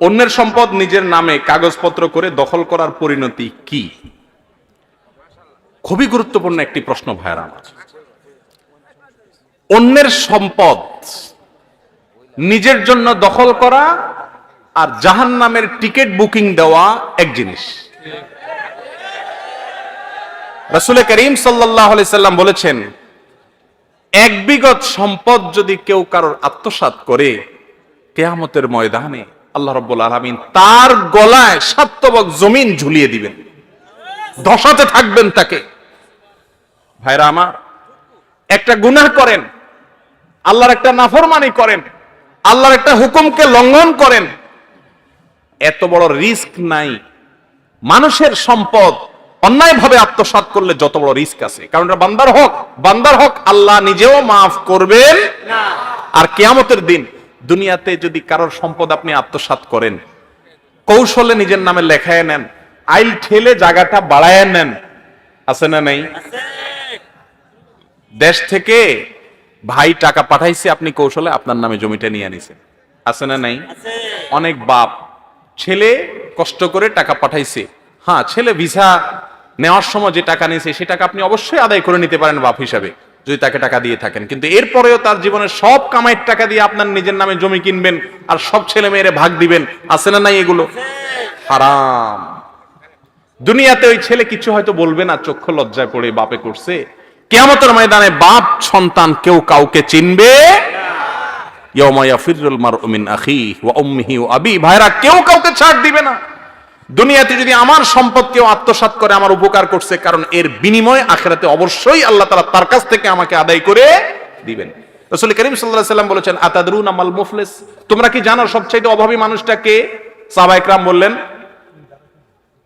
অন্যের সম্পদ নিজের নামে কাগজপত্র করে দখল করার পরিণতি কি? খুবই গুরুত্বপূর্ণ একটি প্রশ্ন ভাইরা আমার। অন্যের সম্পদ নিজের জন্য দখল করা আর জাহান্নামের টিকিট বুকিং দেওয়া এক জিনিস। রাসূল করিম সাল্লাল্লাহু আলাইহি সাল্লাম বলেছেন, এক বিঘত সম্পদ যদি কেউ কারোর আত্মসাৎ করে, কিয়ামতের ময়দানে আল্লাহ রাব্বুল আলামিন তার গলায় 7 তবক জমিন ঝুলিয়ে দিবেন, ধসাতে থাকবেন তাকে। ভাইরা আমার, একটা গুনাহ করেন, আল্লাহর একটা নাফরমানি করেন, আল্লাহর একটা হুকুমকে লঙ্ঘন করেন, এত বড় রিস্ক নাই। মানুষের সম্পদ অন্যায়ভাবে আত্মসাৎ করলে যত বড় রিস্ক আছে, কারণ এটা বান্দার হক আল্লাহ নিজেও মাফ করবেন না। আর কিয়ামতের দিন দুনিয়াতে যদি কারোর সম্পদ আপনি আত্মসাৎ করেন, কৌশলে নিজের নামে লেখায় নেন, আইল ঠেলে জায়গাটা বাড়ায় নেন, আছে না নাই? দেশ থেকে ভাই টাকা পাঠাইছে, আপনি কৌশলে আপনার নামে জমিটা নিয়ে আনিছেন, আছে না নাই? অনেক বাপ, ছেলে কষ্ট করে টাকা পাঠাইছে, হ্যাঁ ছেলে ভিসা নেওয়ার সময় যে টাকা নিয়েছে সে টাকা আপনি অবশ্যই আদায় করে নিতে পারেন বাপ হিসাবে, যদি তাকে টাকা দিয়ে থাকেন, কিন্তু এরপরেও তার জীবনের সব কামাইয়ের টাকা দিয়ে আপনার নিজের নামে জমি কিনবেন আর সব ছেলে মেয়েরে ভাগ দিবেন, আছে না নাই? এগুলো হারাম। দুনিয়াতে ওই ছেলে কিছু হয়তো বলবে না, চক্ষু লজ্জায় পড়ে বাপে করছে। কিয়ামতের ময়দানে বাপ সন্তান কেউ কাউকে চিনবে ইয়াউমা ইয়াফিরুল মারউ মিন আখিহি ওয়া উম্মিহি ওয়া আবি। ভাইরা, কেউ কাউকে ছাড় দিবে না। দুনিয়াতে যদি আমার সম্পদ কেউ আত্মসাৎ করে, আমার উপকার করছে, কারণ এর বিনিময়ে আখিরাতে অবশ্যই আল্লাহ তাআলা তার কাছ থেকে আমাকে আদায় করে দিবেন। রাসূল করিম সাল্লাল্লাহু আলাইহি সাল্লাম বলেছেন, আতাদরুনা মাল মুফলিস, তোমরা কি জানো সবচেয়ে অভাবী মানুষটা কে? সাহাবায়ে কেরাম বললেন,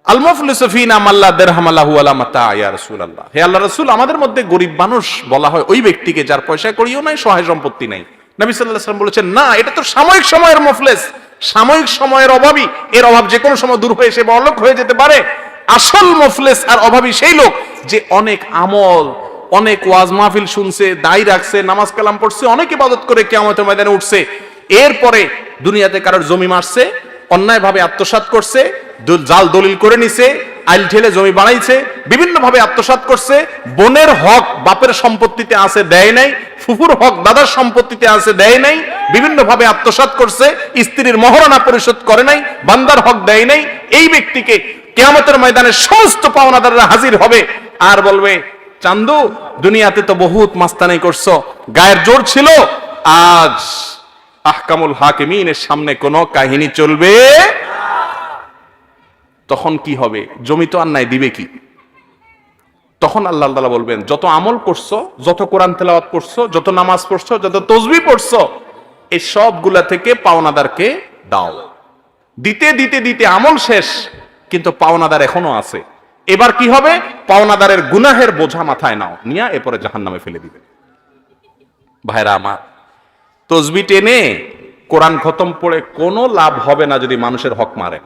আল মুফলিসু ফিনা মান লা দিরহাম লাহু ওয়া লা মাতা ইয়া রাসূলুল্লাহ। হে আল্লাহর রাসূল, আমাদের মধ্যে গরীব মানুষ বলা হয় ওই ব্যক্তিকে যার পয়সা কড়িও নাই, সহায় সম্পত্তি নাই। নবী সাল্লাল্লাহু আলাইহি সাল্লাম বলেছেন, না, এটা তো সাময়িক সময়ের মুফলিস, সাময়িক সময়ের অভাবী, এর অভাব যে কোনো সময় দূর হয়ে সে বড়লোক হয়ে যেতে পারে। আসল মুফলিস আর অভাবী সেই লোক যে অনেক আমল, অনেক ওয়াজ মাহফিল শুনছে, দায় রাখছে, নামাজ কালাম পড়ছে, অনেক ইবাদত করে কিয়ামতের ময়দানে উঠছে, এরপরে দুনিয়াতে কারোর জমি মারছে, অন্যায়ভাবে আত্মসাৎ করছে, জাল দলিল করে নিছে, আইল ঠেলে জমি বানাইছে, বিভিন্ন ভাবে আত্মসাৎ করছে, বোনের হক বাপের সম্পত্তিতে আছে দেয় নাই, ফুফুর হক দাদার সম্পত্তিতে আছে দেয় নাই, বিভিন্ন ভাবে আত্মসাৎ করছে, স্ত্রীর মহারণা পরিশোধ করে নাই, বান্দার হক দেয় নাই। এই ব্যক্তিকে কিয়ামতের ময়দানে সমস্ত পাওনাদাররা হাজির হবে আর বলবে, চান্দু, দুনিয়াতে তো বহুত মাস্তানি করছো, গায়ের জোর ছিল, আজ আহকামুল হাকিমিনের সামনে কোনো কাহিনী চলবে। তখন কি হবে? জমি তো আর নাই, দিবে কি? তখন আল্লাহ তাআলা বলবেন, যত আমল করছো, যত কোরআন তেলাওয়াত করছো, যত নামাজ পড়ছো, যত তাসবিহ পড়ছো, এই সবগুলা থেকে পাওনাদারকে দাও। দিতে দিতে দিতে আমল শেষ, কিন্তু পাওনাদার এখনো আছে। এবার কি হবে? পাওনাদারের গুনাহের বোঝা মাথায় নাও, নিয়ে এরপরে জাহান্নামে ফেলে দিবে। ভাইরা আমার, তাসবিহ টেনে কোরআন খতম পড়ে কোনো লাভ হবে না যদি মানুষের হক মারে।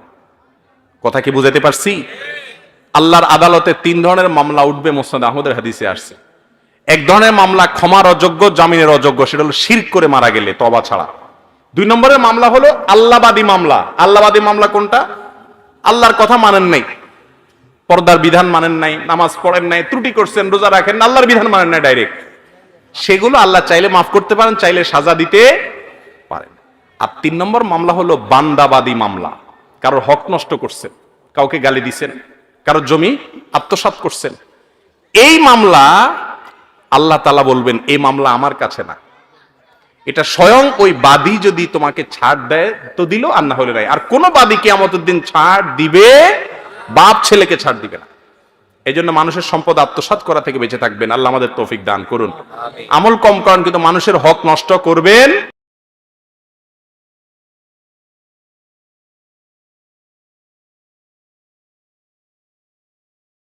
কথা কি বুঝাতে পারছি? আল্লাহর আদালতে 3 ধরনের মামলা উঠবে, মুসনাদ আহমদের হাদিসে আসছে। এক ধরনের মামলা ক্ষমার অযোগ্য, জামিনের অযোগ্য, সেটা হলো শিরক করে মারা গেলে, তওবা ছাড়া। 2 নম্বরের মামলা হলো আল্লাহবাদী মামলা। আল্লাহবাদী মামলা কোনটা? আল্লাহর কথা মানেন নাই, পর্দার বিধান মানেন নাই, নামাজ পড়েন নাই, ত্রুটি করছেন, রোজা রাখেন, আল্লাহর বিধান মানেন নাই ডাইরেক্ট। সেগুলো আল্লাহ চাইলে মাফ করতে পারেন, চাইলে সাজা দিতে পারেন। আর 3 নম্বর মামলা হলো বান্দাবাদী মামলা। কারোর হক নষ্ট করছেন, কাউকে গালি দিছেন, কারোর জমি আত্মসাৎ করছেন, এই মামলা আল্লাহ তাআলা বলবেন, এই মামলা আমার কাছে না, এটা স্বয়ং ওই বাদী যদি তোমাকে ছাড় দেয় তো দিল, আর না হলে নাই। আর কোন বাদী কিয়ামতের দিন ছাড় দিবে? বাপ ছেলেকে ছাড় দিবে না। এই জন্য মানুষের সম্পদ আত্মসাৎ করা থেকে বেঁচে থাকবেন। আল্লাহ আমাদের তৌফিক দান করুন। আমল কম করেন, কিন্তু মানুষের হক নষ্ট করবেন